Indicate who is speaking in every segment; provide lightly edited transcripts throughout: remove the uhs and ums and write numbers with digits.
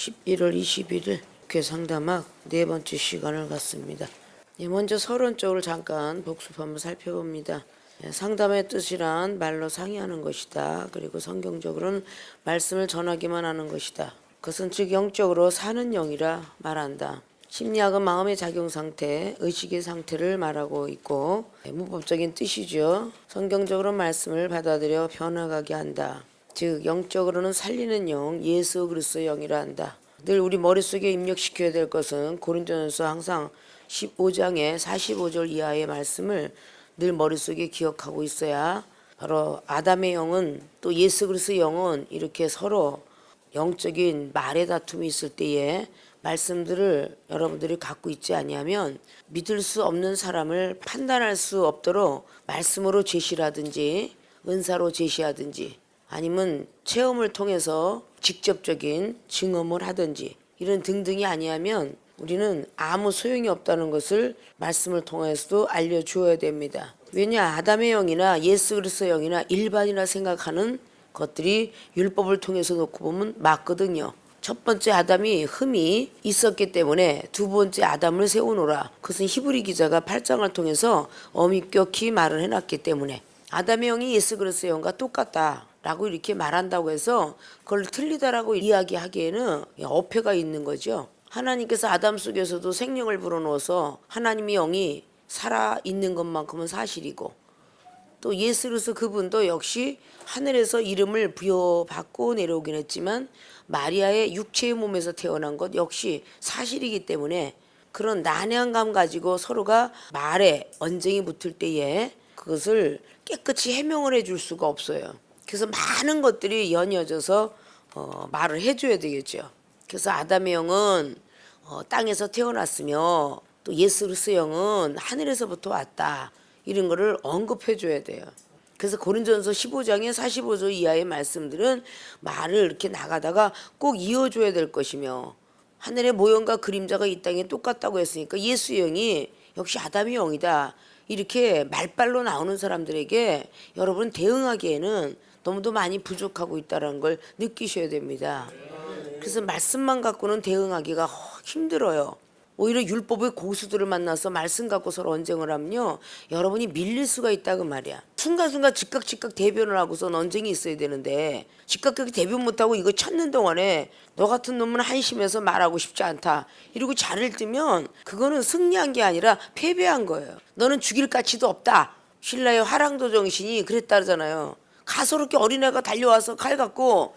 Speaker 1: 11월 21일 교회 상담학 네 번째 시간을 갖습니다. 먼저 서론적으로 잠깐 복습 한번 살펴봅니다. 상담의 뜻이란 말로 상의하는 것이다. 그리고 성경적으로는 말씀을 전하기만 하는 것이다. 그것은 즉 영적으로 사는 영이라 말한다. 심리학은 마음의 작용 상태, 의식의 상태를 말하고 있고 문법적인 뜻이죠. 성경적으로 말씀을 받아들여 변화가게 한다. 즉 영적으로는 살리는 영, 예수 그리스도의 영이라 한다. 늘 우리 머릿속에 입력시켜야 될 것은 고린도전서 항상 15장의 45절 이하의 말씀을 늘 머릿속에 기억하고 있어야 바로 아담의 영은 또 예수 그리스도의 영은 이렇게 서로 영적인 말의 다툼이 있을 때에 말씀들을 여러분들이 갖고 있지 아니하면 믿을 수 없는 사람을 판단할 수 없도록 말씀으로 제시라든지 은사로 제시하든지 아니면 체험을 통해서 직접적인 증언을 하든지 이런 등등이 아니하면 우리는 아무 소용이 없다는 것을 말씀을 통해서도 알려주어야 됩니다. 왜냐 아담의 영이나 예수 그리스도의 영이나 일반이라 생각하는 것들이 율법을 통해서 놓고 보면 맞거든요. 첫 번째 아담이 흠이 있었기 때문에 두 번째 아담을 세우노라. 그것은 히브리 기자가 8장을 통해서 엄격히 말을 해놨기 때문에 아담의 영이 예수 그리스도의 영과 똑같다라고 이렇게 말한다고 해서 그걸 틀리다라고 이야기하기에는 어폐가 있는 거죠. 하나님께서 아담 속에서도 생명을 불어넣어서 하나님의 영이 살아있는 것만큼은 사실이고 또 예수 그리스도 그분도 역시 하늘에서 이름을 부여받고 내려오긴 했지만 마리아의 육체의 몸에서 태어난 것 역시 사실이기 때문에 그런 난해함 가지고 서로가 말에 언쟁이 붙을 때에 그것을 깨끗이 해명을 해줄 수가 없어요. 그래서 많은 것들이 연이어져서 말을 해줘야 되겠죠. 그래서 아담의 영은 땅에서 태어났으며 또 예수 그리스도의 영은 하늘에서부터 왔다. 이런 거를 언급해줘야 돼요. 그래서 고린도전서 15장의 45절 이하의 말씀들은 말을 이렇게 나가다가 꼭 이어줘야 될 것이며 하늘의 모형과 그림자가 이 땅에 똑같다고 했으니까 예수의 영이 역시 아담의 영이다. 이렇게 말빨로 나오는 사람들에게 여러분 대응하기에는 너무도 많이 부족하고 있다는 걸 느끼셔야 됩니다. 그래서 말씀만 갖고는 대응하기가 힘들어요. 오히려 율법의 고수들을 만나서 말씀 갖고 서로 언쟁을 하면요 여러분이 밀릴 수가 있다 그 말이야. 순간순간 즉각 대변을 하고선 언쟁이 있어야 되는데 즉각 대변 못하고 이거 찾는 동안에 너 같은 놈은 한심해서 말하고 싶지 않다 이러고 자를 뜨면 그거는 승리한 게 아니라 패배한 거예요. 너는 죽일 가치도 없다. 신라의 화랑도 정신이 그랬다잖아요. 가소롭게 어린애가 달려와서 칼 갖고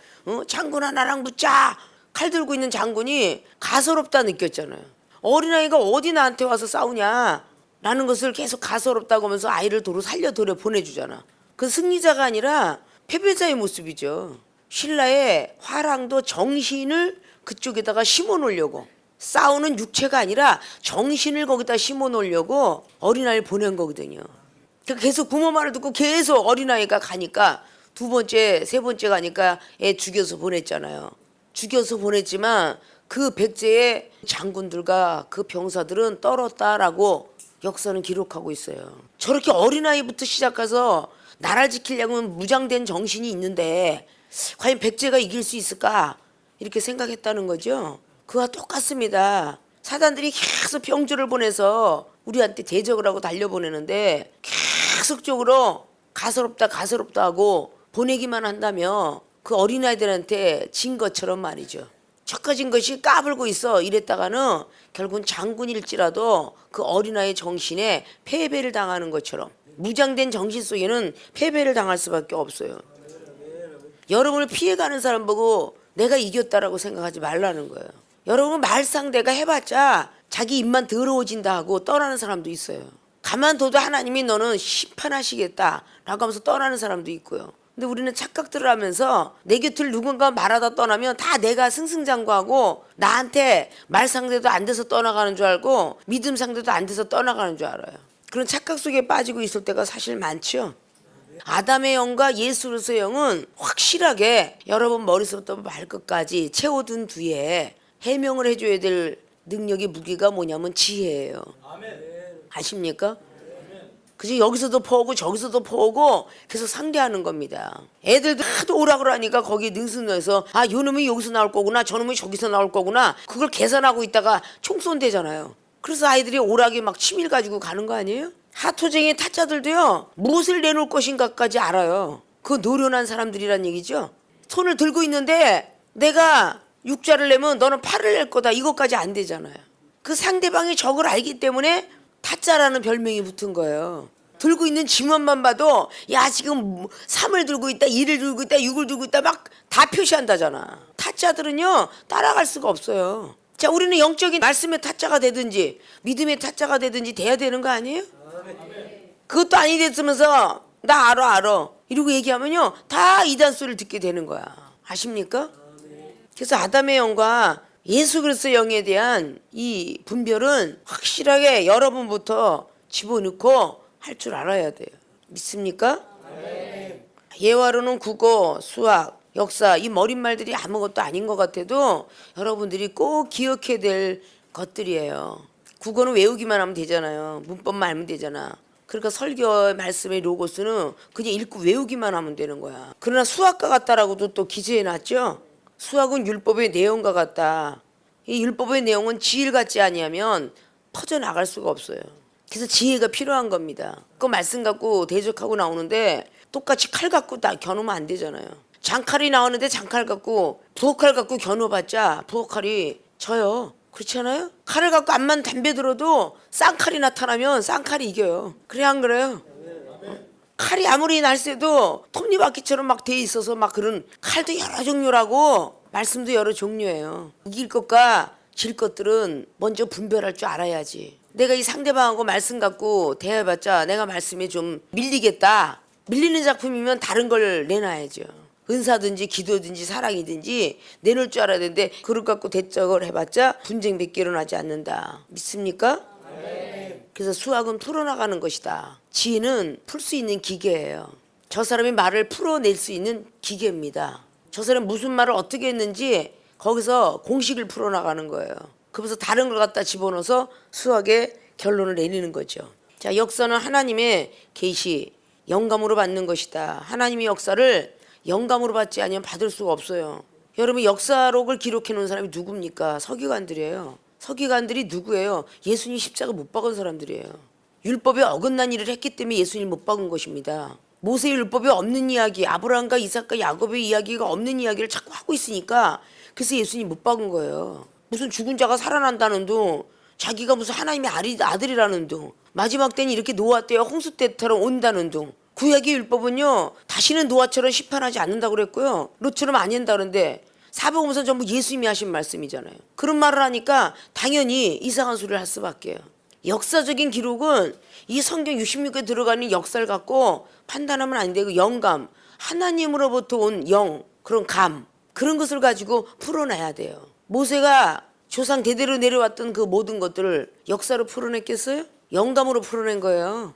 Speaker 1: 장군아 나랑 붙자. 칼 들고 있는 장군이 가소롭다 느꼈잖아요. 어린아이가 어디 나한테 와서 싸우냐 라는 것을 계속 가소롭다고 하면서 아이를 도로 살려 돌려 보내주잖아. 그 승리자가 아니라 패배자의 모습이죠. 신라의 화랑도 정신을 그쪽에다가 심어 놓으려고 싸우는 육체가 아니라 정신을 거기다 심어 놓으려고 어린아이를 보낸 거거든요. 계속 부모 말을 듣고 계속 어린아이가 가니까 두 번째 세 번째 가니까 애 죽여서 보냈잖아요. 죽여서 보냈지만 그 백제의 장군들과 그 병사들은 떨었다라고 역사는 기록하고 있어요. 저렇게 어린아이부터 시작해서 나라를 지키려면 무장된 정신이 있는데 과연 백제가 이길 수 있을까? 이렇게 생각했다는 거죠. 그와 똑같습니다. 사단들이 계속 병주를 보내서 우리한테 대적을 하고 달려보내는데 계속적으로 가소롭다 하고 보내기만 한다면 그 어린아이들한테 진 것처럼 말이죠. 척가진 것이 까불고 있어 이랬다가는 결국은 장군일지라도 그 어린아이의 정신에 패배를 당하는 것처럼 무장된 정신 속에는 패배를 당할 수밖에 없어요. 여러분을 피해가는 사람 보고 내가 이겼다라고 생각하지 말라는 거예요. 여러분 말상대가 해봤자 자기 입만 더러워진다 하고 떠나는 사람도 있어요. 가만둬도 하나님이 너는 심판하시겠다 라고 하면서 떠나는 사람도 있고요. 근데 우리는 착각들을 하면서 내 곁을 누군가 말하다 떠나면 다 내가 승승장구하고 나한테 말 상대도 안 돼서 떠나가는 줄 알고 믿음 상대도 안 돼서 떠나가는 줄 알아요. 그런 착각 속에 빠지고 있을 때가 사실 많죠. 아담의 영과 예수 그리스도의 영은 확실하게 여러분 머릿속부터 발끝까지 채워둔 뒤에 해명을 해줘야 될 능력의 무기가 뭐냐면 지혜예요. 아십니까? 그지? 여기서도 퍼오고 저기서도 퍼오고 계속 상대하는 겁니다. 애들도 하도 오라 그러니까 거기에 능숙해서 아, 요 놈이 여기서 나올 거구나, 저 놈이 저기서 나올 거구나, 그걸 계산하고 있다가 총 쏜대잖아요. 그래서 아이들이 오락에 막 치밀 가지고 가는 거 아니에요? 하토쟁이 타짜들도요, 무엇을 내놓을 것인가까지 알아요. 그 노련한 사람들이란 얘기죠. 손을 들고 있는데 내가 육자를 내면 너는 팔을 낼 거다, 이것까지 안 되잖아요. 그 상대방이 적을 알기 때문에 타짜라는 별명이 붙은 거예요. 들고 있는 지문만 봐도 야, 지금 3을 들고 있다, 2를 들고 있다, 6을 들고 있다 막 다 표시한다잖아. 타짜들은요, 따라갈 수가 없어요. 자, 우리는 영적인 말씀의 타짜가 되든지 믿음의 타짜가 되든지 돼야 되는 거 아니에요? 그것도 아니 됐으면서 나 알아 이러고 얘기하면요, 다 이단 소리를 듣게 되는 거야. 아십니까? 그래서 아담의 영과 예수 그리스도의 영에 대한 이 분별은 확실하게 여러분부터 집어넣고 할 줄 알아야 돼요. 믿습니까? 예화로는 국어, 수학, 역사, 이 머릿말들이 아무것도 아닌 것 같아도 여러분들이 꼭 기억해야 될 것들이에요. 국어는 외우기만 하면 되잖아요. 문법만 알면 되잖아. 그러니까 설교의 말씀의 로고스는 그냥 읽고 외우기만 하면 되는 거야. 그러나 수학과 같다라고도 또 기재해놨죠. 수학은 율법의 내용과 같다. 이 율법의 내용은 지일 같지 아니하면 퍼져나갈 수가 없어요. 그래서 지혜가 필요한 겁니다. 그 말씀 갖고 대적하고 나오는데 똑같이 칼 갖고 다 겨누면 안 되잖아요. 장칼이 나오는데 장칼 갖고 부엌칼 갖고 겨누어봤자 부엌칼이 져요. 그렇잖아요? 칼을 갖고 암만 담배 들어도 쌍칼이 나타나면 쌍칼이 이겨요. 그래 안 그래요? 칼이 아무리 날쌔도 톱니바퀴처럼 막 돼 있어서 막 그런 칼도 여러 종류라고 말씀도 여러 종류예요. 이길 것과 질 것들은 먼저 분별할 줄 알아야지. 내가 이 상대방하고 말씀 갖고 대해봤자 내가 말씀에 좀 밀리겠다. 밀리는 작품이면 다른 걸 내놔야죠. 은사든지 기도든지 사랑이든지 내놓을 줄 알아야 되는데 그걸 갖고 대적을 해봤자 분쟁밖에 일어나지 않는다. 믿습니까? 그래서 수학은 풀어나가는 것이다. 지혜는 풀 수 있는 기계예요. 저 사람이 말을 풀어낼 수 있는 기계입니다. 저 사람이 무슨 말을 어떻게 했는지 거기서 공식을 풀어나가는 거예요. 그래서 다른 걸 갖다 집어넣어서 수학의 결론을 내리는 거죠. 자, 역사는 하나님의 계시, 영감으로 받는 것이다. 하나님의 역사를 영감으로 받지 아니면 받을 수가 없어요. 여러분, 역사록을 기록해 놓은 사람이 누굽니까? 서기관들이에요. 서기관들이 누구예요? 예수님 십자가 못 박은 사람들이에요. 율법에 어긋난 일을 했기 때문에 예수님 못 박은 것입니다. 모세의 율법에 없는 이야기, 아브라함과 이삭과 야곱의 이야기가 없는 이야기를 자꾸 하고 있으니까 그래서 예수님 못 박은 거예요. 무슨 죽은 자가 살아난다는 둥, 자기가 무슨 하나님의 아들이라는 둥, 마지막 때는 이렇게 노아 때와 홍수 때처럼 온다는 둥. 구약의 율법은요, 다시는 노아처럼 심판하지 않는다고 그랬고요, 롯처럼 안 한다 그러는데 사복음서는 전부 예수님이 하신 말씀이잖아요. 그런 말을 하니까 당연히 이상한 소리를 할 수밖에요. 역사적인 기록은 이 성경 66에 들어가는 역사를 갖고 판단하면 안 되고, 영감, 하나님으로부터 온 영, 그런 감, 그런 것을 가지고 풀어내야 돼요. 모세가 조상 대대로 내려왔던 그 모든 것들을 역사로 풀어냈겠어요? 영감으로 풀어낸 거예요.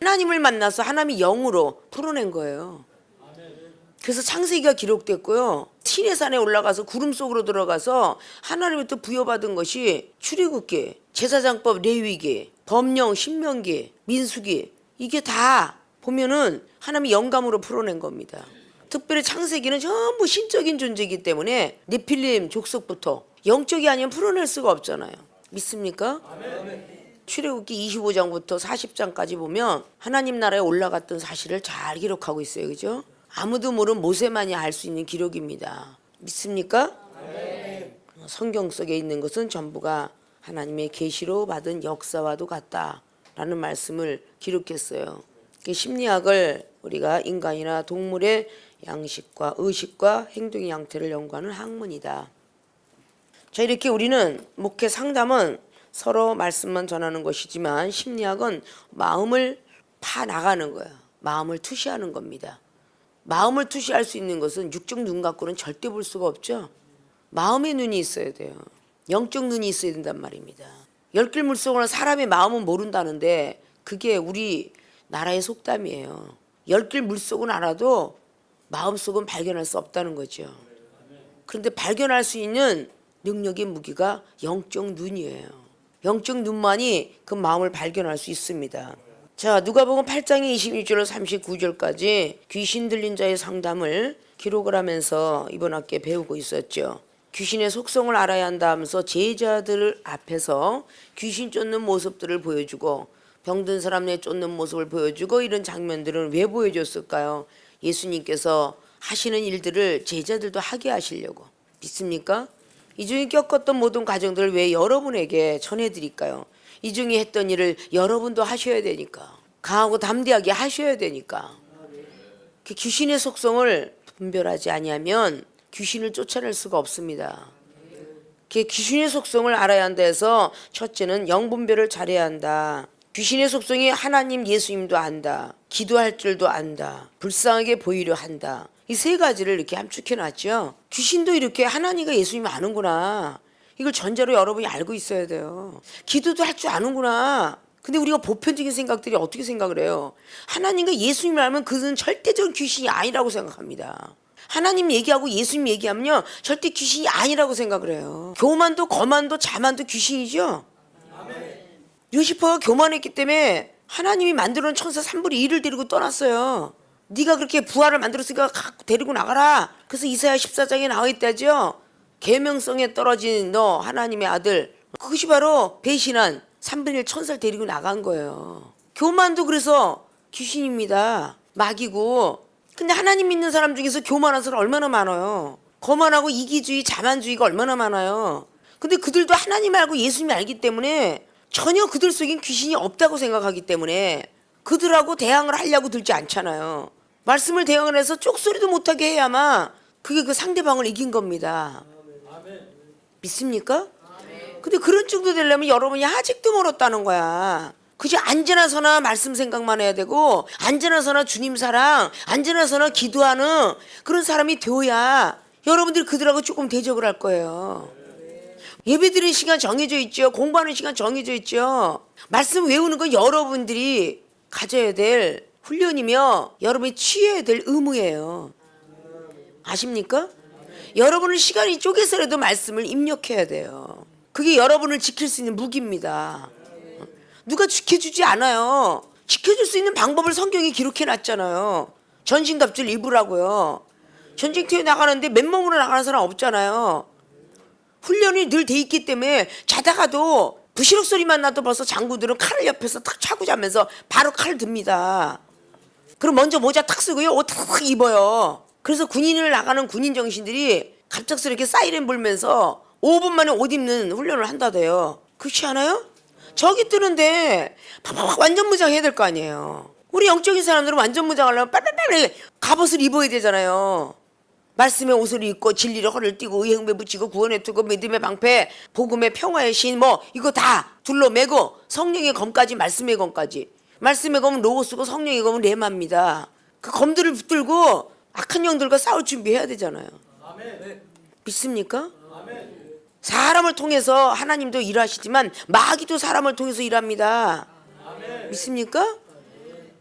Speaker 1: 하나님을 만나서 하나님이 영으로 풀어낸 거예요. 그래서 창세기가 기록됐고요, 시내산에 올라가서 구름 속으로 들어가서 하나님부터 부여받은 것이 출애굽기, 제사장법, 레위기, 법령, 신명기, 민수기, 이게 다 보면은 하나님이 영감으로 풀어낸 겁니다. 특별히 창세기는 전부 신적인 존재이기 때문에 네필림 족속부터 영적이 아니면 풀어낼 수가 없잖아요. 믿습니까? 출애굽기 25장부터 40장까지 보면 하나님 나라에 올라갔던 사실을 잘 기록하고 있어요. 그죠? 아무도 모르는 모세만이 알 수 있는 기록입니다. 믿습니까? 성경 속에 있는 것은 전부가 하나님의 계시로 받은 역사와도 같다라는 말씀을 기록했어요. 심리학을 우리가 인간이나 동물의 양식과 의식과 행동의 양태를 연구하는 학문이다. 자, 이렇게 우리는 목회 상담은 서로 말씀만 전하는 것이지만 심리학은 마음을 파 나가는 거예요. 마음을 투시하는 겁니다. 마음을 투시할 수 있는 것은 육적 눈 갖고는 절대 볼 수가 없죠. 마음의 눈이 있어야 돼요. 영적 눈이 있어야 된단 말입니다. 열길 물속으로 사람의 마음은 모른다는데 그게 우리 나라의 속담이에요. 열길 물속은 알아도 마음속은 발견할 수 없다는 거죠. 그런데 발견할 수 있는 능력의 무기가 영적 눈이에요. 영적 눈만이 그 마음을 발견할 수 있습니다. 자, 누가복음 8장의 26절로 39절까지 귀신 들린 자의 상담을 기록을 하면서 이번 학기에 배우고 있었죠. 귀신의 속성을 알아야 한다 하면서 제자들 앞에서 귀신 쫓는 모습들을 보여주고 병든 사람의 쫓는 모습을 보여주고 이런 장면들은 왜 보여줬을까요? 예수님께서 하시는 일들을 제자들도 하게 하시려고. 믿습니까? 이 중에 겪었던 모든 과정들을 왜 여러분에게 전해드릴까요? 이 중에 했던 일을 여러분도 하셔야 되니까. 강하고 담대하게 하셔야 되니까. 귀신의 속성을 분별하지 아니하면 귀신을 쫓아낼 수가 없습니다. 귀신의 속성을 알아야 한다 해서 첫째는 영분별을 잘해야 한다. 귀신의 속성이 하나님 예수님도 안다. 기도할 줄도 안다. 불쌍하게 보이려 한다. 이 세 가지를 이렇게 함축해 놨죠. 귀신도 이렇게 하나님과 예수님 아는구나. 이걸 전제로 여러분이 알고 있어야 돼요. 기도도 할 줄 아는구나. 근데 우리가 보편적인 생각들이 어떻게 생각을 해요? 하나님과 예수님을 알면 그것은 절대적인 귀신이 아니라고 생각합니다. 하나님 얘기하고 예수님 얘기하면요 절대 귀신이 아니라고 생각을 해요. 교만도 거만도 자만도 귀신이죠. 루시퍼가 교만했기 때문에 하나님이 만들어 놓은 천사 3분의 1을 데리고 떠났어요. 네가 그렇게 부하를 만들었으니까 데리고 나가라. 그래서 이사야 14장에 나와 있다죠. 계명성에 떨어진 너 하나님의 아들. 그것이 바로 배신한 3분의 1 천사를 데리고 나간 거예요. 교만도 그래서 귀신입니다. 마귀고. 근데 하나님 믿는 사람 중에서 교만한 사람 얼마나 많아요. 거만하고 이기주의 자만주의가 얼마나 많아요. 근데 그들도 하나님 알고 예수님 알기 때문에 전혀 그들 속엔 귀신이 없다고 생각하기 때문에 그들하고 대항을 하려고 들지 않잖아요. 말씀을 대항을 해서 쪽소리도 못하게 해야만 그게 그 상대방을 이긴 겁니다. 믿습니까? 근데 그런 정도 되려면 여러분이 아직도 멀었다는 거야. 그저 앉아나서나 말씀 생각만 해야 되고 앉아나서나 주님 사랑, 앉아나서나 기도하는 그런 사람이 되어야 여러분들이 그들하고 조금 대적을 할 거예요. 예배드리는 시간 정해져 있죠. 공부하는 시간 정해져 있죠. 말씀 외우는 건 여러분들이 가져야 될 훈련이며 여러분이 취해야 될 의무예요. 아십니까? 여러분은 시간이 쪼개서라도 말씀을 입력해야 돼요. 그게 여러분을 지킬 수 있는 무기입니다. 누가 지켜주지 않아요. 지켜줄 수 있는 방법을 성경이 기록해놨잖아요. 전신갑주를 입으라고요. 전쟁터에 나가는데 맨몸으로 나가는 사람 없잖아요. 훈련이 늘 돼 있기 때문에 자다가도 부시럭 소리만 나도 벌써 장군들은 칼을 옆에서 탁 차고 자면서 바로 칼 듭니다. 그럼 먼저 모자 탁 쓰고요. 옷 탁 입어요. 그래서 군인을 나가는 군인 정신들이 갑작스럽게 사이렌 불면서 5분 만에 옷 입는 훈련을 한다대요. 그렇지 않아요? 저기 뜨는데 완전 무장해야 될 거 아니에요. 우리 영적인 사람들은 완전 무장하려면 빨리빨리 갑옷을 입어야 되잖아요. 말씀의 옷을 입고 진리를 허를 띠고 의형배 붙이고 구원의 투구 믿음의 방패 복음의 평화의 신 뭐 이거 다 둘러매고 성령의 검까지 말씀의 검까지. 말씀의 검은 로고스고 성령의 검은 레마입니다. 그 검들을 붙들고 악한 영들과 싸울 준비해야 되잖아요. 아멘. 믿습니까? 아멘. 사람을 통해서 하나님도 일하시지만 마귀도 사람을 통해서 일합니다. 아멘. 믿습니까?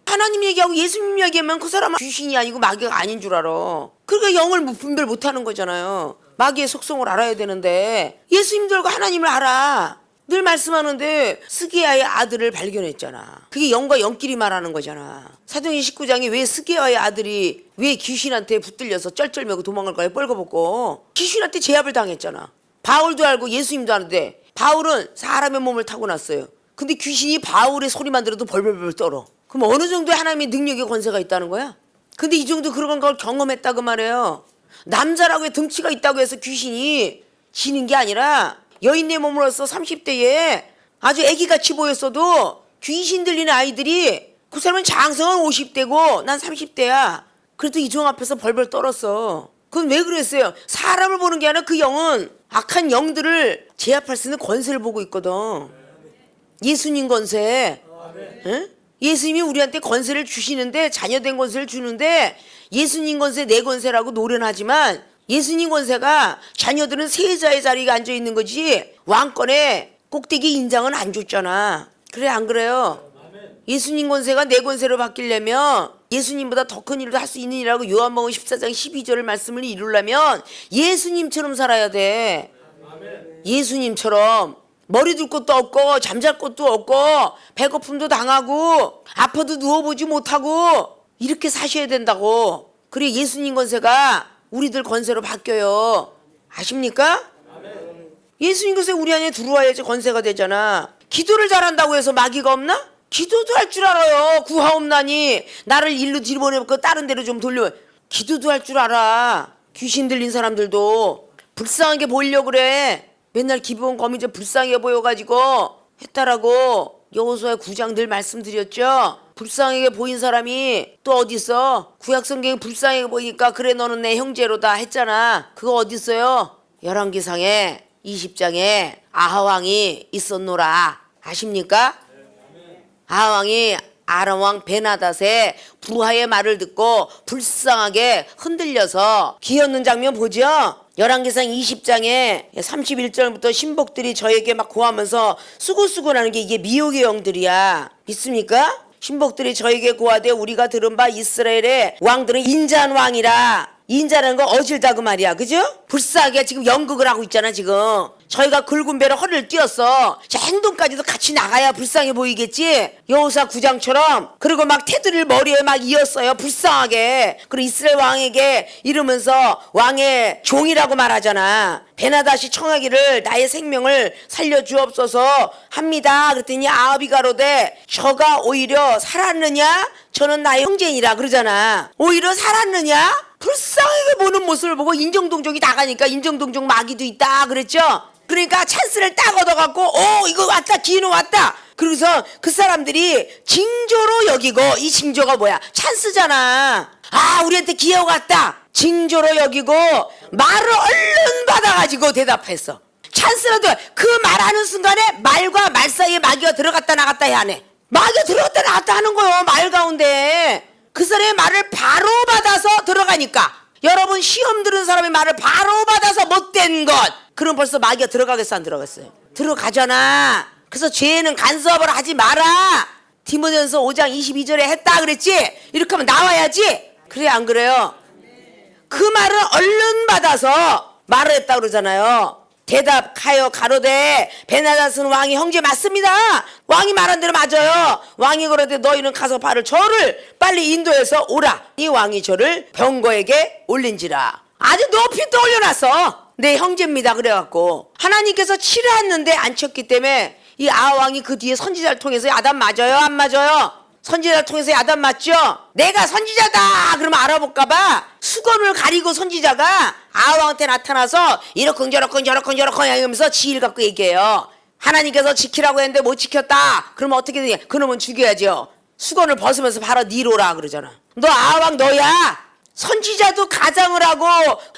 Speaker 1: 하나님 얘기하고 예수님 얘기하면 그 사람은 귀신이 아니고 마귀가 아닌 줄 알아. 그러니까 영을 분별 못하는 거잖아요. 마귀의 속성을 알아야 되는데 예수님들과 하나님을 알아. 늘 말씀하는데 스게야의 아들을 발견했잖아. 그게 영과 영끼리 말하는 거잖아. 사도행전 19장에 왜 스게야의 아들이 왜 귀신한테 붙들려서 쩔쩔매고 도망갈 거야 뻘거벗고. 귀신한테 제압을 당했잖아. 바울도 알고 예수님도 아는데 바울은 사람의 몸을 타고났어요. 근데 귀신이 바울의 소리만 들어도 벌벌벌 떨어. 그럼 어느 정도의 하나님의 능력의 권세가 있다는 거야? 근데 이 정도 그런 걸 경험했다고 말해요. 남자라고 해 덩치가 있다고 해서 귀신이 지는 게 아니라 여인의 몸으로서 30대에 아주 애기같이 보였어도 귀신 들리는 아이들이 그 사람은 장성은 50대고 난 30대야. 그래도 이종 앞에서 벌벌 떨었어. 그건 왜 그랬어요? 사람을 보는 게 아니라 그 영은 악한 영들을 제압할 수 있는 권세를 보고 있거든. 예수님 권세. 응? 예수님이 우리한테 권세를 주시는데 자녀된 권세를 주는데 예수님 권세 내 권세라고 노련하지만 예수님 권세가 자녀들은 세자의 자리에 앉아있는 거지 왕권의 꼭대기 인장은 안 줬잖아. 그래 안 그래요? 예수님 권세가 내 권세로 바뀌려면 예수님보다 더 큰 일을 할 수 있는 일이라고 요한복음 14장 12절 말씀을 이루려면 예수님처럼 살아야 돼. 예수님처럼 머리 둘 곳도 없고 잠잘 곳도 없고 배고픔도 당하고 아파도 누워보지 못하고 이렇게 사셔야 된다고. 그래 예수님 권세가 우리들 권세로 바뀌어요. 아십니까? 예수님 권세 우리 안에 들어와야지 권세가 되잖아. 기도를 잘한다고 해서 마귀가 없나? 기도도 할 줄 알아요. 구하옵나니 나를 일로 뒤집어내고 다른 데로 좀 돌려. 기도도 할 줄 알아. 귀신 들린 사람들도 불쌍하게 보이려고 그래. 맨날 기분 거미줄 불쌍해 보여가지고 했다라고 여호수아 9장 늘 말씀드렸죠. 불쌍하게 보인 사람이 또 어디 있어? 구약성경에 불쌍하게 보이니까 그래 너는 내 형제로다 했잖아. 그거 어디 있어요? 열왕기상에 20장에 아하왕이 있었노라. 아십니까? 아하왕이 아람왕 베나닷의 부하의 말을 듣고 불쌍하게 흔들려서 기었는 장면 보죠? 열왕기상 20장에 31절부터 신복들이 저에게 막 고하면서 수고수고하는 게 이게 미혹의 영들이야. 믿습니까? 신복들이 저에게 고하되 우리가 들은 바 이스라엘의 왕들은 인자한 왕이라. 인자라는 거 어질다 그 말이야. 그죠? 불쌍하게 지금 연극을 하고 있잖아 지금. 저희가 굵은 배로 허리를 띄었어. 저 행동까지도 같이 나가야 불쌍해 보이겠지. 여호수아 9장처럼. 그리고 막 테두리를 머리에 막 이었어요. 불쌍하게. 그리고 이스라엘 왕에게 이러면서 왕의 종이라고 말하잖아. 베나닷이 청하기를 나의 생명을 살려주옵소서 합니다. 그랬더니 아합이 가로되 저가 오히려 살았느냐? 저는 나의 형제니라 그러잖아. 오히려 살았느냐? 불쌍하게 보는 모습을 보고 인정동족이 나가니까 인정동족 마귀도 있다 그랬죠. 그러니까 찬스를 딱 얻어갖고 이거 왔다 기회는 왔다. 그래서 그 사람들이 징조로 여기고, 이 징조가 뭐야? 찬스잖아. 우리한테 기회가 왔다. 징조로 여기고 말을 얼른 받아가지고 대답했어. 찬스라도 그 말하는 순간에 말과 말 사이에 마귀가 들어갔다 나갔다 해야 하네. 마귀가 들어갔다 나갔다 하는 거요. 말 가운데 그 사람의 말을 바로 받아서 들어가니까. 여러분 시험 들은 사람의 말을 바로 받아서 못된 것, 그럼 벌써 마귀가 들어가겠어 안 들어갔어요? 들어가잖아. 그래서 죄는 간섭을 하지 마라. 디모데전서 5장 22절에 했다 그랬지? 이렇게 하면 나와야지. 그래 안 그래요? 그 말을 얼른 받아서 말을 했다 그러잖아요. 대답하여 가로되 베나닷은 왕의 형제 맞습니다. 왕이 말한 대로 맞아요. 왕이 그러되 너희는 가서 바로 저를 빨리 인도해서 오라. 이 왕이 저를 병거에게 올린지라. 아주 높이 또 올려놨어. 내 형제입니다 그래갖고 하나님께서 치료했는데 안 쳤기 때문에 이 아왕이 그 뒤에 선지자를 통해서 야단 맞아요 안 맞아요? 선지자를 통해서 야단 맞죠? 내가 선지자다 그러면 알아볼까봐 수건을 가리고 선지자가 아왕한테 나타나서 이렇건 저렇건 하면서 지혜를 갖고 얘기해요. 하나님께서 지키라고 했는데 못 지켰다. 그러면 어떻게 되냐? 그놈은 죽여야죠. 수건을 벗으면서 바로 니로라 그러잖아. 너 아왕 너야. 선지자도 가장을 하고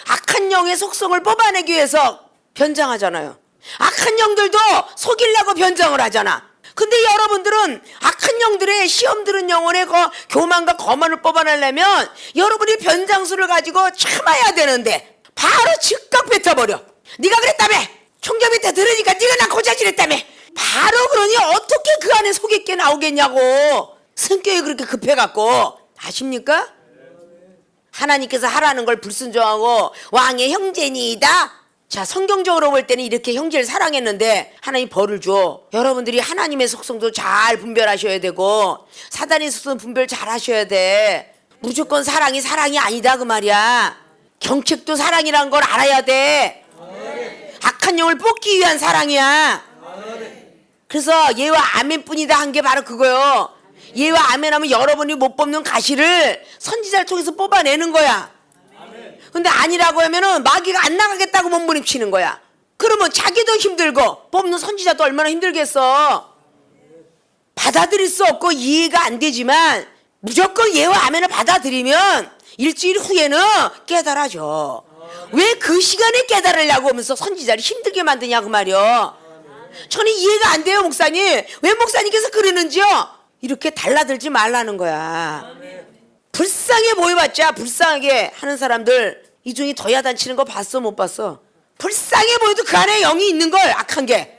Speaker 1: 악한 영의 속성을 뽑아내기 위해서 변장하잖아요. 악한 영들도 속이려고 변장을 하잖아. 근데 여러분들은 악한 영들의 시험 들은 영혼의 교만과 거만을 뽑아내려면 여러분이 변장수를 가지고 참아야 되는데 바로 즉각 뱉어버려. 네가 그랬다며. 총장 밑에 들으니까 네가 난 고자질했다며. 바로 그러니 어떻게 그 안에 속일 게 나오겠냐고. 성격이 그렇게 급해갖고. 아십니까? 하나님께서 하라는 걸 불순종하고 왕의 형제니이다. 자, 성경적으로 볼 때는 이렇게 형제를 사랑했는데 하나님 벌을 줘. 여러분들이 하나님의 속성도 잘 분별하셔야 되고 사단의 속성 분별 잘 하셔야 돼. 무조건 사랑이 아니다 그 말이야. 경책도 사랑이라는 걸 알아야 돼. 악한 영을 뽑기 위한 사랑이야. 그래서 예와 아멘뿐이다 한 게 바로 그거요. 예와 아멘하면 여러분이 못 뽑는 가시를 선지자를 통해서 뽑아내는 거야. 근데 아니라고 하면은 마귀가 안 나가겠다고 몸부림치는 거야. 그러면 자기도 힘들고 뽑는 선지자도 얼마나 힘들겠어. 받아들일 수 없고 이해가 안 되지만 무조건 예와 아멘을 받아들이면 일주일 후에는 깨달아져. 왜 그 시간에 깨달으려고 하면서 선지자를 힘들게 만드냐 그 말이요. 저는 이해가 안 돼요 목사님. 왜 목사님께서 그러는지요. 이렇게 달라들지 말라는 거야. 불쌍해 보여봤자 불쌍하게 하는 사람들 이 중에 더 야단치는 거 봤어 못 봤어? 불쌍해 보여도 그 안에 영이 있는 걸 악한 게.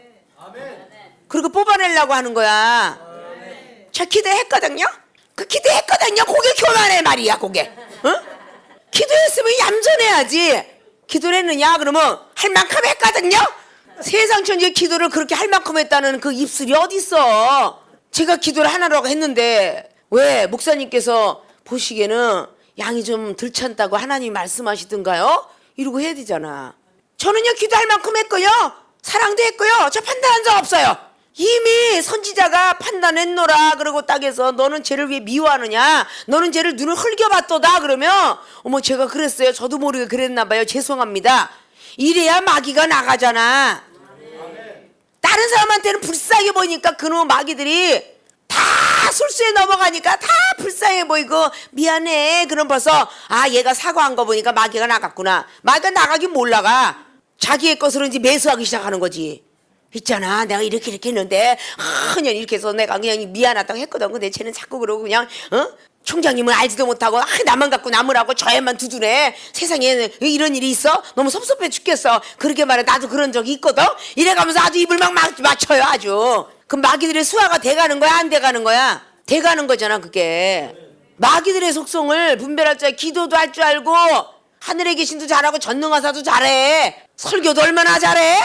Speaker 1: 그리고 뽑아내려고 하는 거야. 저 기도했거든요. 그 기도했거든요. 그게 교만해 말이야 그게. 어? 기도했으면 얌전해야지. 기도를 했느냐 그러면 할 만큼 했거든요. 세상 천지의 기도를 그렇게 할 만큼 했다는 그 입술이 어딨어. 제가 기도를 하나라고 했는데 왜 목사님께서 보시기에는 양이 좀 덜 찬다고 하나님이 말씀하시던가요? 이러고 해야 되잖아. 저는요 기도할 만큼 했고요, 사랑도 했고요, 저 판단한 적 없어요. 이미 선지자가 판단했노라 그러고 딱해서 너는 쟤를 왜 미워하느냐, 너는 쟤를 눈을 흘겨봤도다 그러면 어머 제가 그랬어요, 저도 모르게 그랬나봐요, 죄송합니다. 이래야 마귀가 나가잖아. 다른 사람한테는 불쌍해 보이니까 그놈 마귀들이 다 술수에 넘어가니까 다 불쌍해 보이고 미안해 그럼 벌써 아 얘가 사과한 거 보니까 마귀가 나갔구나. 마귀가 나가긴 못 나가. 자기의 것으로 이제 매수하기 시작하는 거지. 있잖아 내가 이렇게 했는데 그냥 이렇게 해서 내가 그냥 미안하다고 했거든. 근데 쟤는 자꾸 그러고 그냥 총장님은 알지도 못하고 나만 갖고 남으라고 저 애만 두드네. 세상에 이런 일이 있어? 너무 섭섭해 죽겠어. 그렇게 말해. 나도 그런 적이 있거든. 이래가면서 아주 입을 막 맞춰요 아주. 그럼 마귀들의 수화가 돼가는 거야 안 돼가는 거야? 돼가는 거잖아 그게. 마귀들의 속성을 분별할 줄 기도도 할 줄 알고 하늘에 계신도 잘하고 전능하사도 잘해. 설교도 얼마나 잘해?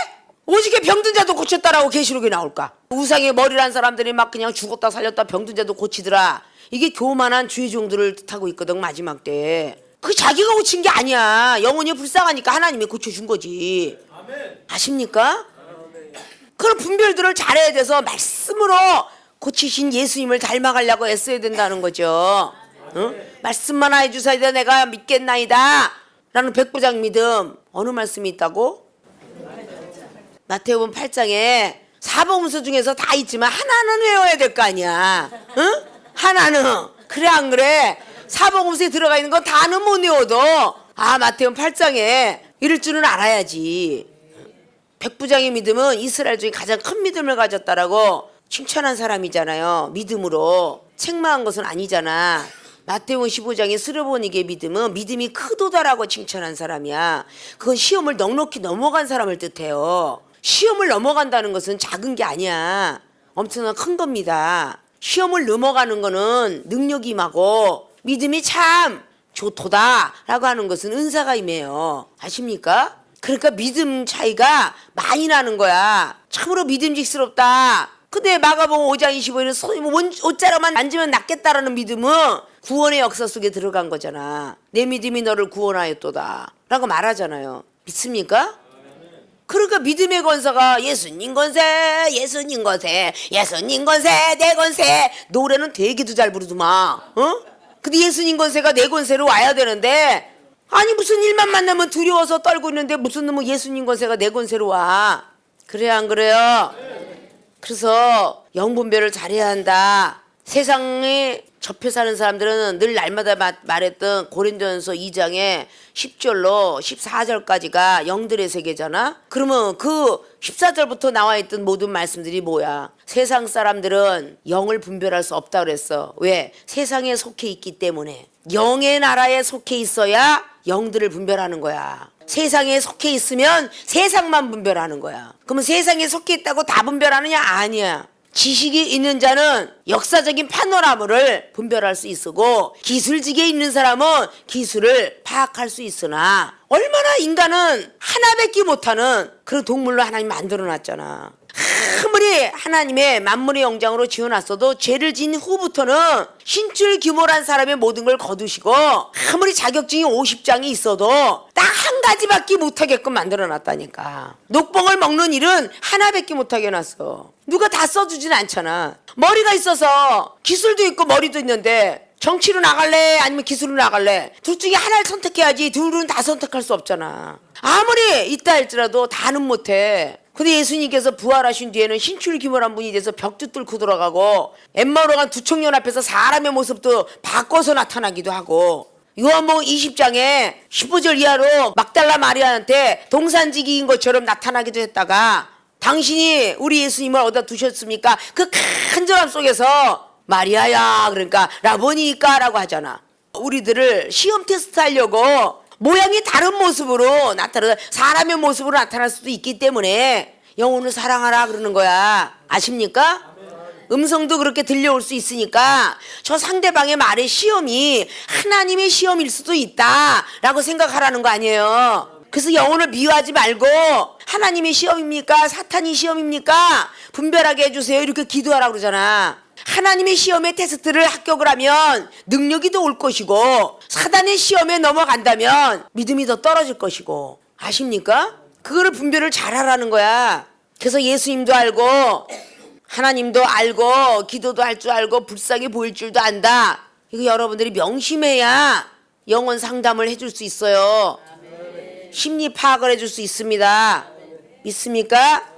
Speaker 1: 오직에 병든 자도 고쳤다라고 계시록에 나올까? 우상에 머리란 사람들이 막 그냥 죽었다 살렸다 병든 자도 고치더라. 이게 교만한 주의 종들을 뜻하고 있거든 마지막 때. 그게 자기가 고친 게 아니야. 영혼이 불쌍하니까 하나님이 고쳐준 거지. 아십니까? 그런 분별들을 잘해야 돼서 말씀으로 고치신 예수님을 닮아가려고 애써야 된다는 거죠. 말씀만 해주사이다 내가 믿겠나이다 라는 백부장 믿음. 어느 말씀이 있다고? 마태복음 8장에 사복음서 중에서 다 있지만 하나는 외워야 될 거 아니야. 응? 하나는. 그래 안 그래? 사복음서에 들어가 있는 건 다는 못 외워도 아 마태복음 8장에 이럴 줄은 알아야지. 백부장의 믿음은 이스라엘 중에 가장 큰 믿음을 가졌다라고 칭찬한 사람이잖아요. 믿음으로. 책망한 것은 아니잖아. 마태복음 15장의 스르보니게 믿음은 믿음이 크도다라고 칭찬한 사람이야. 그건 시험을 넉넉히 넘어간 사람을 뜻해요. 시험을 넘어간다는 것은 작은 게 아니야. 엄청난 큰 겁니다. 시험을 넘어가는 거는 능력이 임하고 믿음이 참 좋도다라고 하는 것은 은사가 임해요. 아십니까? 그러니까 믿음 차이가 많이 나는 거야. 참으로 믿음직스럽다. 근데 마가복음 5장 25일은 옷자락만 만지면 낫겠다라는 믿음은 구원의 역사 속에 들어간 거잖아. 내 믿음이 너를 구원하였도다 라고 말하잖아요. 믿습니까? 그러니까 믿음의 권세가 예수님 권세, 예수님 권세, 예수님 권세, 내 권세. 노래는 되게도 잘 부르더만. 근데 예수님 권세가 내 권세로 와야 되는데 아니 무슨 일만 만나면 두려워서 떨고 있는데 무슨 뭐 예수님 권세가 내 권세로 와. 그래요 안 그래요? 그래서 영분별을 잘해야 한다. 세상에 접해 사는 사람들은 늘 날마다 말했던 고린도전서 2장에 10절로 14절까지가 영들의 세계잖아. 그러면 그 14절부터 나와 있던 모든 말씀들이 뭐야? 세상 사람들은 영을 분별할 수 없다 그랬어. 왜? 세상에 속해 있기 때문에. 영의 나라에 속해 있어야 영들을 분별하는 거야. 세상에 속해 있으면 세상만 분별하는 거야. 그러면 세상에 속해 있다고 다 분별하느냐? 아니야. 지식이 있는 자는 역사적인 파노라마를 분별할 수 있고 기술직에 있는 사람은 기술을 파악할 수 있으나 얼마나 인간은 하나밖에 못하는 그런 동물로 하나님 만들어놨잖아. 아무리 하나님의 만물의 영장으로 지어놨어도 죄를 지은 후부터는 신출 규모란 사람의 모든 걸 거두시고 아무리 자격증이 50장이 있어도 딱 한 가지밖에 못하게끔 만들어놨다니까. 녹봉을 먹는 일은 하나밖에 못하게 해놨어. 누가 다 써주진 않잖아. 머리가 있어서 기술도 있고 머리도 있는데 정치로 나갈래 아니면 기술로 나갈래 둘 중에 하나를 선택해야지. 둘은 다 선택할 수 없잖아. 아무리 있다 할지라도 다는 못해. 근데 예수님께서 부활하신 뒤에는 신출귀몰한 분이 돼서 벽도 뚫고 들어가고 엠마오로 간 두 청년 앞에서 사람의 모습도 바꿔서 나타나기도 하고 요한복음 20장에 15절 이하로 막달라 마리아한테 동산지기인 것처럼 나타나기도 했다가 당신이 우리 예수님을 어디다 두셨습니까? 그 간절함 속에서 마리아야 그러니까 라보니까 라고 하잖아. 우리들을 시험 테스트 하려고 모양이 다른 모습으로 나타나 사람의 모습으로 나타날 수도 있기 때문에 영혼을 사랑하라 그러는 거야. 아십니까? 음성도 그렇게 들려올 수 있으니까 저 상대방의 말의 시험이 하나님의 시험일 수도 있다라고 생각하라는 거 아니에요. 그래서 영혼을 미워하지 말고 하나님이 시험입니까? 사탄이 시험입니까? 분별하게 해주세요. 이렇게 기도하라고 그러잖아. 하나님의 시험에 테스트를 합격을 하면 능력이 더 올 것이고 사단의 시험에 넘어간다면 믿음이 더 떨어질 것이고 아십니까? 그거를 분별을 잘하라는 거야. 그래서 예수님도 알고 하나님도 알고 기도도 할 줄 알고 불쌍히 보일 줄도 안다. 이거 여러분들이 명심해야 영혼 상담을 해줄 수 있어요. 심리 파악을 해줄 수 있습니다. 믿습니까?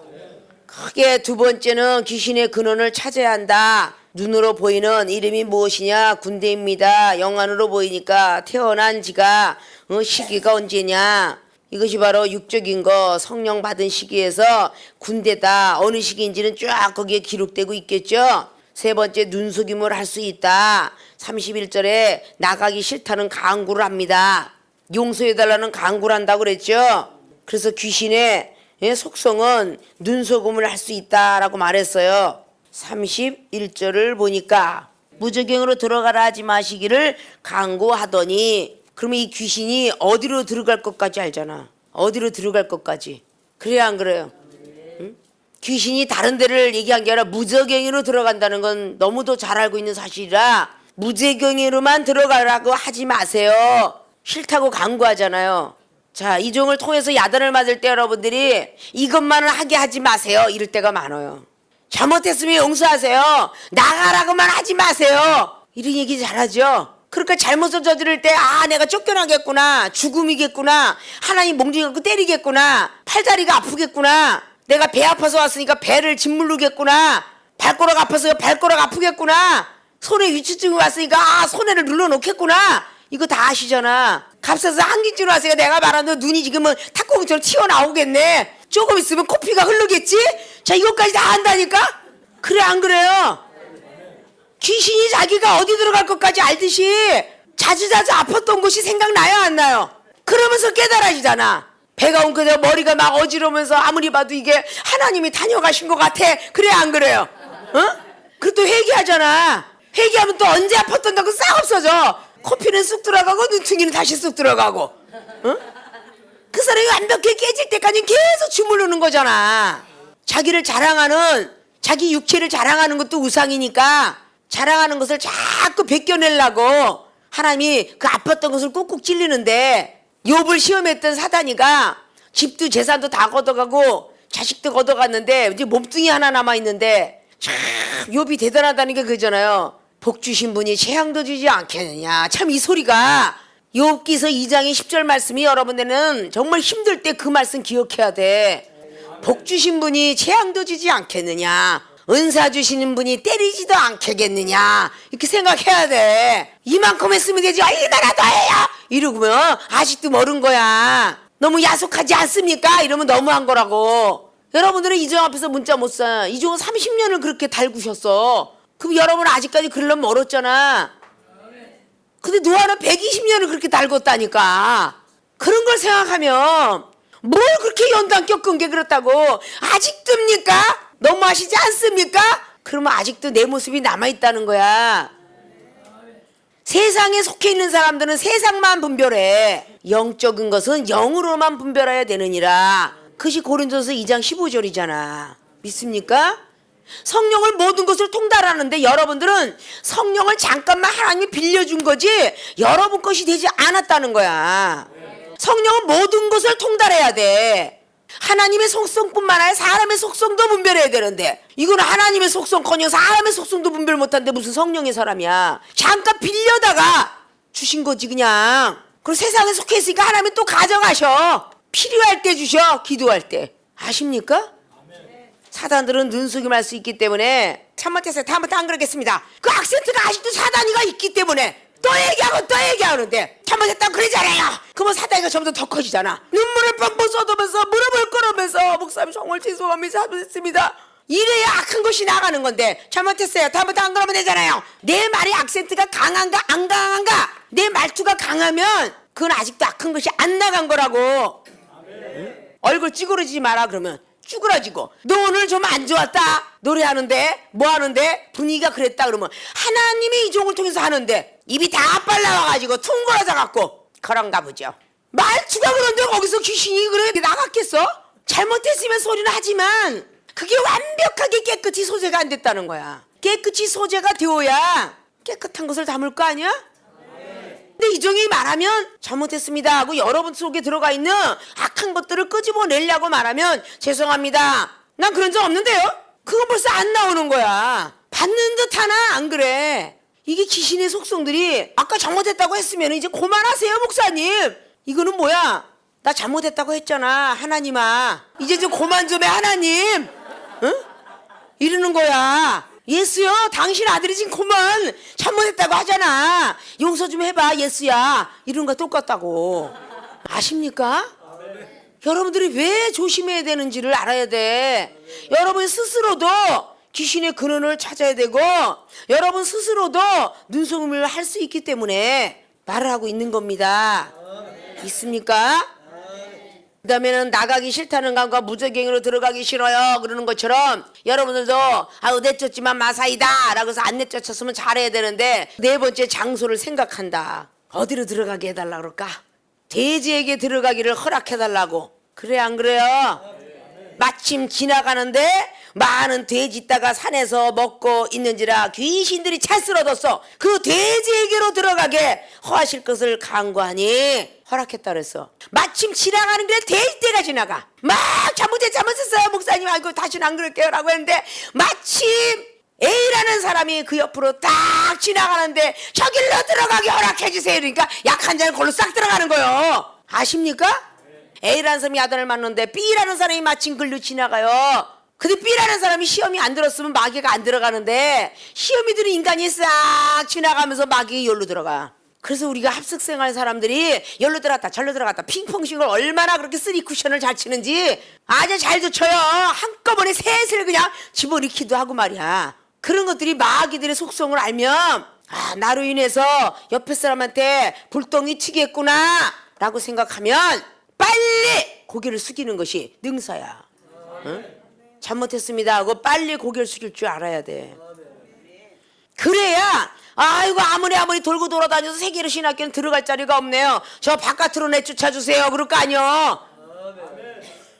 Speaker 1: 크게 두 번째는 귀신의 근원을 찾아야 한다. 눈으로 보이는 이름이 무엇이냐? 군대입니다. 영안으로 보이니까 태어난 지가 시기가 언제냐? 이것이 바로 육적인 거 성령 받은 시기에서 군대다. 어느 시기인지는 쫙 거기에 기록되고 있겠죠. 세 번째 눈속임을 할 수 있다. 31절에 나가기 싫다는 강구를 합니다. 용서해달라는 강구를 한다고 그랬죠. 그래서 귀신의 속성은 눈속임을 할 수 있다라고 말했어요. 31절을 보니까 무저갱으로 들어가라 하지 마시기를 강구하더니 그러면 이 귀신이 어디로 들어갈 것까지 알잖아. 어디로 들어갈 것까지. 그래야 안 그래요? 응? 귀신이 다른 데를 얘기한 게 아니라 무저갱이로 들어간다는 건 너무도 잘 알고 있는 사실이라 무저갱이로만 들어가라고 하지 마세요. 싫다고 강구하잖아요. 자, 이 종을 통해서 야단을 맞을 때 여러분들이 이것만은 하게 하지 마세요. 이럴 때가 많아요. 잘못했으면 용서하세요. 나가라고만 하지 마세요. 이런 얘기 잘하죠. 그러니까 잘못을 저지를 때 내가 쫓겨나겠구나. 죽음이겠구나. 하나님 몽둥이 갖고 때리겠구나. 팔다리가 아프겠구나. 내가 배 아파서 왔으니까 배를 짓무르겠구나. 발가락 아파서 발가락 아프겠구나. 손에 위축증이 왔으니까 손에를 눌러놓겠구나. 이거 다 아시잖아. 값싸서 한기증으로 왔으니까 내가 말하는 눈이 지금은 탁구공처럼 튀어나오겠네. 조금 있으면 코피가 흐르겠지? 자, 이것까지 다 한다니까? 그래 안 그래요? 귀신이 자기가 어디 들어갈 것까지 알듯이 자주자주 아팠던 곳이 생각나요 안 나요? 그러면서 깨달아지잖아. 배가 온 그대로 머리가 막 어지러우면서 아무리 봐도 이게 하나님이 다녀가신 것 같아. 그래 안 그래요? 그또 회개하잖아. 회개하면 또 언제 아팠던다고 싹 없어져. 코피는 쑥 들어가고 눈퉁이는 다시 쑥 들어가고. 그 사람이 완벽하게 깨질 때까지 계속 주물르는 거잖아. 자기를 자랑하는, 자기 육체를 자랑하는 것도 우상이니까 자랑하는 것을 자꾸 벗겨내려고 하나님이 그 아팠던 것을 꾹꾹 찔리는데, 욥을 시험했던 사단이가 집도 재산도 다 걷어가고 자식도 걷어갔는데 이제 몸뚱이 하나 남아있는데, 참 욥이 대단하다는 게 그거잖아요. 복 주신 분이 재앙도 주지 않겠느냐. 참 이 소리가 욥기서 2장의 10절 말씀이 여러분들은 정말 힘들 때 그 말씀 기억해야 돼. 복 주신 분이 재앙도 주지 않겠느냐. 은사 주시는 분이 때리지도 않겠느냐. 이렇게 생각해야 돼. 이만큼 했으면 되지. 이나라 더 해요. 이러면 아직도 모른 거야. 너무 야속하지 않습니까? 이러면 너무한 거라고. 여러분들은 이종 앞에서 문자 못 써. 이종은 30년을 그렇게 달구셨어. 그럼 여러분 아직까지 그러려면 멀었잖아. 근데 노아는 120년을 그렇게 달궜다니까. 그런 걸 생각하면 뭘 그렇게 연단 겪은 게 그렇다고 아직도입니까? 너무하시지 않습니까? 그러면 아직도 내 모습이 남아있다는 거야. 세상에 속해 있는 사람들은 세상만 분별해. 영적인 것은 영으로만 분별해야 되느니라. 그것이 고린도서 2장 15절이잖아. 믿습니까? 성령을 모든 것을 통달하는데 여러분들은 성령을 잠깐만 하나님이 빌려준 거지 여러분 것이 되지 않았다는 거야. 성령은 모든 것을 통달해야 돼. 하나님의 속성뿐만 아니라 사람의 속성도 분별해야 되는데 이건 하나님의 속성커녕 사람의 속성도 분별 못하는데 무슨 성령의 사람이야. 잠깐 빌려다가 주신 거지 그냥. 그리고 세상에 속해 있으니까 하나님이 또 가져가셔. 필요할 때 주셔. 기도할 때. 아십니까? 사단들은 눈속임 할 수 있기 때문에 참못했어요. 다음부터 안 그러겠습니다. 그 악센트가 아직도 사단이가 있기 때문에 또 얘기하고 또 얘기하는데 잘못했다고 그러잖아요. 그러면 사단이가 점점 더 커지잖아. 눈물을 뻥뻥 쏟으면서 무릎을 꿇으면서 목사님 정말 죄송합니다. 잘못했습니다. 이래야 악한 것이 나가는 건데 잘못했어요. 다음부터 안 그러면 되잖아요. 내 말이 악센트가 강한가 안 강한가. 내 말투가 강하면 그건 아직도 악한 것이 안 나간 거라고. 응? 얼굴 찌그러지지 마라 그러면. 쭈그러지고 너 오늘 좀 안 좋았다. 노래하는데 뭐 하는데 분위기가 그랬다 그러면 하나님이 이 종을 통해서 하는데 입이 다 빨라와가지고 퉁거려져 갖고 그런가 보죠. 말투가 그런데 거기서 귀신이 그래 나갔겠어? 잘못했으면 소리는 하지만 그게 완벽하게 깨끗이 소재가 안 됐다는 거야. 깨끗이 소재가 되어야 깨끗한 것을 담을 거 아니야? 근데 이종이 말하면 잘못했습니다 하고 여러분 속에 들어가 있는 악한 것들을 끄집어내려고 말하면 죄송합니다. 난 그런 적 없는데요? 그건 벌써 안 나오는 거야. 받는 듯 하나 안 그래. 이게 귀신의 속성들이 아까 잘못했다고 했으면 이제 그만하세요 목사님. 이거는 뭐야? 나 잘못했다고 했잖아 하나님아. 이제 좀 그만 좀 해 하나님. 응? 이러는 거야. 예수요 당신 아들이 지금 그만 잘못했다고 하잖아. 용서 좀 해봐 예수야. 이런 거 똑같다고. 아십니까? 여러분들이 왜 조심해야 되는지를 알아야 돼. 여러분 스스로도 귀신의 근원을 찾아야 되고 여러분 스스로도 눈속임을 할 수 있기 때문에 말을 하고 있는 겁니다. 있습니까? 그 다음에는 나가기 싫다는 감과 무적행위로 들어가기 싫어요 그러는 것처럼 여러분들도 아우 내쫓지만 마사이다 라고 해서 안 내쫓았으면 잘해야 되는데 네 번째 장소를 생각한다. 어디로 들어가게 해달라 그럴까? 돼지에게 들어가기를 허락해달라고. 그래 안 그래요? 마침 지나가는데 많은 돼지 있다가 산에서 먹고 있는지라 귀신들이 찰스를 얻었어. 그 돼지에게로 들어가게 허하실 것을 간구하니 허락했다 그랬어. 마침 지나가는 길에 돼지떼가 지나가. 막 잘못했어요 목사님. 아이고 다시는 안 그럴게요 라고 했는데 마침 A라는 사람이 그 옆으로 딱 지나가는데 저 길로 들어가게 허락해 주세요. 그러니까 약한 자는 걸로 싹 들어가는 거예요. 아십니까? A라는 사람이 아들을 만났는데 B라는 사람이 마침 글로 지나가요. 근데 B라는 사람이 시험이 안 들었으면 마귀가 안 들어가는데 시험이 들은 인간이 싹 지나가면서 마귀가 여기로 들어가. 그래서 우리가 합숙생활 사람들이 여기로 들어갔다 절로 들어갔다 핑퐁식을 얼마나 그렇게 쓰리 쿠션을 잘 치는지 아주 잘도 쳐요. 한꺼번에 셋을 그냥 집어넣기도 하고 말이야. 그런 것들이 마귀들의 속성을 알면 아 나로 인해서 옆에 사람한테 불똥이 튀겠구나 라고 생각하면 빨리 고개를 숙이는 것이 능사야. 응? 잘못했습니다 하고 빨리 고개를 숙일 줄 알아야 돼. 그래야 아이고 아무리 돌고 돌아다녀서 세계로 신학교는 들어갈 자리가 없네요. 저 바깥으로 내쫓아주세요 그럴 거 아니요.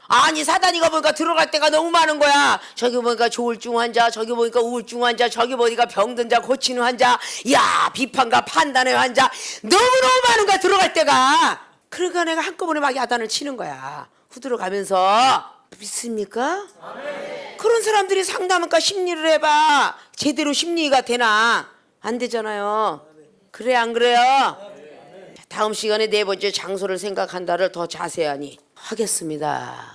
Speaker 1: 아니 사단이가 보니까 들어갈 데가 너무 많은 거야. 저기 보니까 조울증 환자, 저기 보니까 우울증 환자, 저기 보니까 병든 자 고치는 환자, 야 비판과 판단의 환자 너무너무 많은 거야 들어갈 데가. 그러니까 내가 한꺼번에 막 야단을 치는 거야. 후드로 가면서. 믿습니까? 그런 사람들이 상담과 심리를 해봐. 제대로 심리가 되나? 안 되잖아요. 그래 안 그래요? 다음 시간에 네 번째 장소를 생각한다를 더 자세하니 하겠습니다.